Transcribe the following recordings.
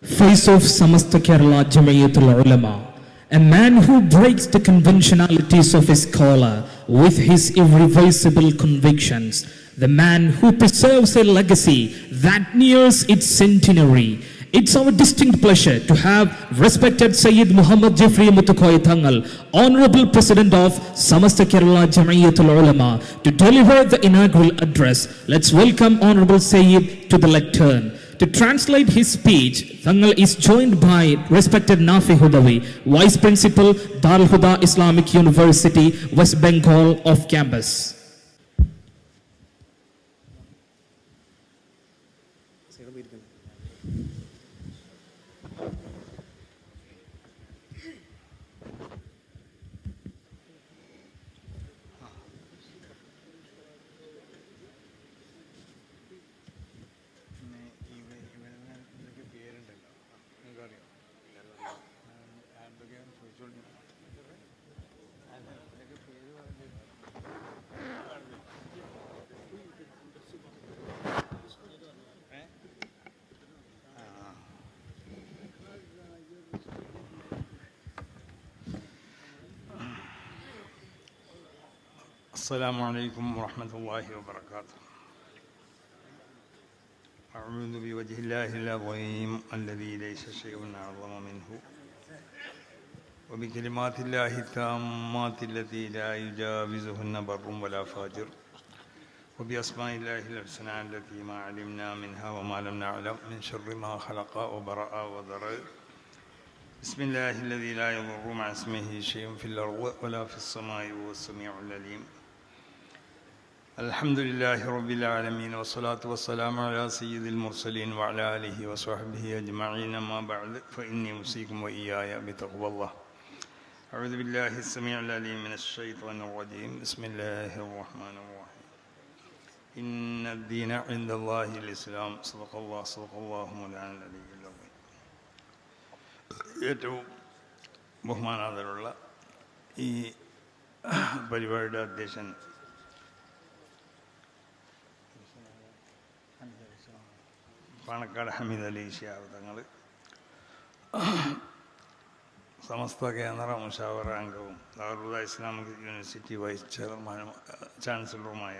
Face of Samasta Kerala Jamiyatul Ulama, a man who breaks the conventionalities of a scholar with his irreversible convictions, the man who preserves a legacy that nears its centenary. It's our distinct pleasure to have respected Sayyid Muhammad Jafri Mutukoy Thangal, Honorable President of Samasta Kerala Jamiyatul Ulama, to deliver the inaugural address. Let's welcome Honorable Sayyid to the lectern. To translate his speech, Thangal is joined by respected Nafi Hudawi, Vice Principal, Darul Huda Islamic University, West Bengal off campus. السلام عليكم ورحمة الله وبركاته. أعوذ بوجه الله العظيم الذي ليس شيء أعظم منه وبكلمات الله التامات التي لا يجاوزهن بر ولا فاجر وبأسماء الله الحسنى التي ما علمنا منها وما لم نعلم من شر ما خلق وبرأ وذرأ. بسم الله الذي لا يضر مع اسمه شيء في الأرض ولا في السماء وهو السميع العليم. الحمد لله رب العالمين والصلاة والسلام على سيد المرسلين وعلى آله وصحبه أجمعين. ما بعد فإني أوصيكم وإياي بتقوى الله. أعوذ بالله السميع العليم من الشيطان الرجيم. بسم الله الرحمن الرحيم. إن الدين عند الله الإسلام. صدق الله مولانا العلي العظيم. ഏറ്റവും ബഹുമാനാദരവുള്ള ഈ പരിപാടിയുടെ അധ്യക്ഷൻ പാണക്കാട് ഹമീദ് അലി ശിഹാബ് തങ്ങൾ, സമസ്ത കേന്ദ്ര മുഷാവറ അംഗവും ദാറുൽ ഹുദ Islamic university vice ചെയർമാനും ചാൻസലറുമായ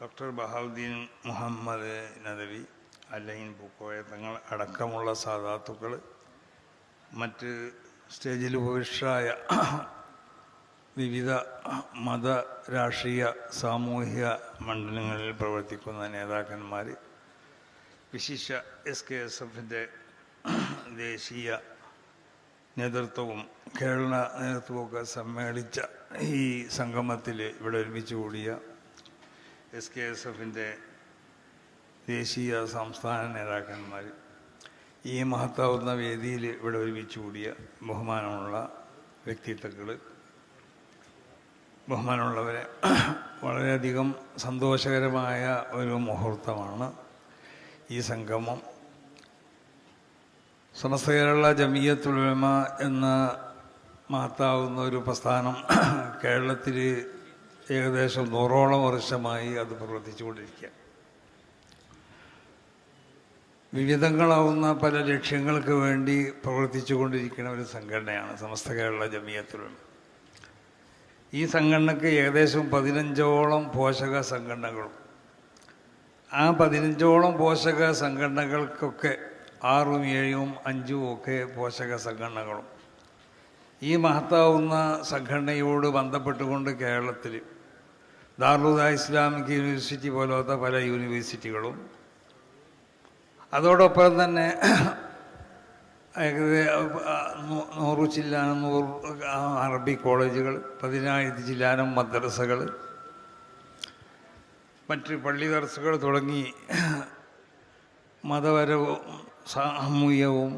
doctor Bahauddeen Muhammad Nadvi Al Ain Pookoya Thangal അടക്കമുള്ള സാദാത്തുക്കൾ, മറ്റ് സ്റ്റേജിൽ ഉപവിഷ്ടരായ വിവിധ മത, രാഷ്ട്രീയ, സാമൂഹിക മണ്ഡലങ്ങളിൽ പ്രവർത്തിക്കുന്ന നേതാക്കന്മാർ, വിശിഷ്യ SKSF-ൻ്റെ ദേശീയ നേതൃത്വവും കേരള നേതൃത്വമൊക്കെ സമ്മേളിച്ച ഈ സംഗമത്തിൽ ഇവിടെ ഒരുമിച്ച് കൂടിയ SKSF-ൻ്റെ ദേശീയ സംസ്ഥാന നേതാക്കന്മാർ, ഈ മഹത്താവുന്ന വേദിയിൽ ഇവിടെ ഒരുമിച്ച് കൂടിയ ബഹുമാനമുള്ള വ്യക്തിത്വങ്ങൾ, ബഹുമാനമുള്ളവരെ, വളരെയധികം സന്തോഷകരമായ ഒരു മുഹൂർത്തമാണ് ഈ സംഗമം. സമസ്ത കേരള ജമിയത്തുൽ ഉലമ എന്ന മഹത്താവുന്ന ഒരു പ്രസ്ഥാനം കേരളത്തിൽ ഏകദേശം 100ഓളം വർഷമായി അത് പ്രവർത്തിച്ചുകൊണ്ടിരിക്കുക. വിവിധങ്ങളാവുന്ന പല ലക്ഷ്യങ്ങൾക്ക് വേണ്ടി പ്രവർത്തിച്ചു കൊണ്ടിരിക്കുന്ന ഒരു സംഘടനയാണ് സമസ്ത കേരള ജമിയത്തുൽ ഉലമ. ഈ സംഘടനയ്ക്ക് ഏകദേശം 15ഓളം പോഷക സംഘടനകളും, ആ 15ഓളം പോഷക സംഘടനകൾക്കൊക്കെ 6ഉം 7ഉം 5ഉം ഒക്കെ പോഷക സംഘടനകളും ഈ മഹത്താവുന്ന സംഘടനയോട് ബന്ധപ്പെട്ടുകൊണ്ട് കേരളത്തിൽ ദാറുൽ ഹുദ ഇസ്ലാമിക് യൂണിവേഴ്സിറ്റി പോലത്തെ പല യൂണിവേഴ്സിറ്റികളും, അതോടൊപ്പം തന്നെ 100 ചില്ലാനം 100 അറബി കോളേജുകൾ, 10,000 ചില്ലാനം മദ്രസകൾ, മറ്റ് പള്ളി ദർസുകൾ തുടങ്ങി മതപരവും സാമൂഹികവും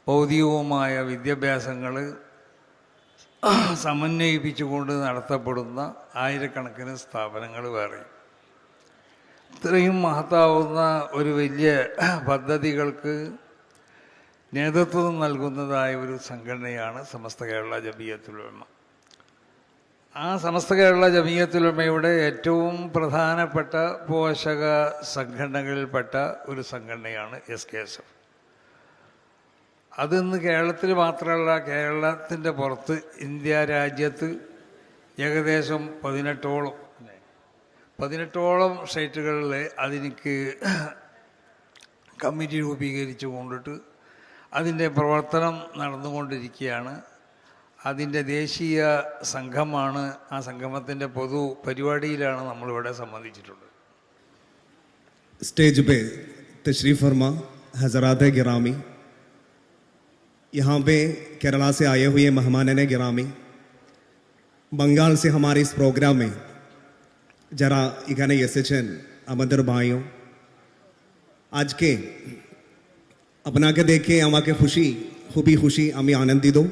ഭൗതികവുമായ വിദ്യാഭ്യാസങ്ങൾ സമന്വയിപ്പിച്ചുകൊണ്ട് നടത്തപ്പെടുന്ന ആയിരക്കണക്കിന് സ്ഥാപനങ്ങൾ വേറെ. ഇത്രയും മഹത്താവുന്ന ഒരു വലിയ പദ്ധതികൾക്ക് നേതൃത്വം നൽകുന്നതായ ഒരു സംഘടനയാണ് സമസ്ത കേരള ജമിയത്തുൽ ഉലമ. ആ സമസ്ത കേരള ജമിയത്തുൽ ഉലമയുടെ ഏറ്റവും പ്രധാനപ്പെട്ട പോഷക സംഘടനകളിൽപ്പെട്ട ഒരു സംഘടനയാണ് SKSF. അതിന്ന് കേരളത്തിൽ മാത്രമല്ല, കേരളത്തിൻ്റെ പുറത്ത് ഇന്ത്യ രാജ്യത്ത് ഏകദേശം 18ഓളം സ്റ്റേറ്റുകളിൽ അതിനിക്ക് കമ്മിറ്റി രൂപീകരിച്ചു കൊണ്ടിട്ട് അതിൻ്റെ പ്രവർത്തനം നടന്നുകൊണ്ടിരിക്കുകയാണ്. അതിൻ്റെ ദേശീയ സംഘമാണ്. ആ സംഗമത്തിൻ്റെ പൊതു പരിപാടിയിലാണ് നമ്മളിവിടെ സംബന്ധിച്ചിട്ടുള്ളത്. स्टेज पे तशरीफ़ फरमा हज़रात गिरामी, यहाँ पे केरला से आए हुए मेहमान गिरामी, बंगाल से हमारे इस प्रोग्राम में जरा इखाने SHN अमदर भाइयों आज के अपना के देखे अमा के खुशी खूबी खुशी आमी आनंदी दो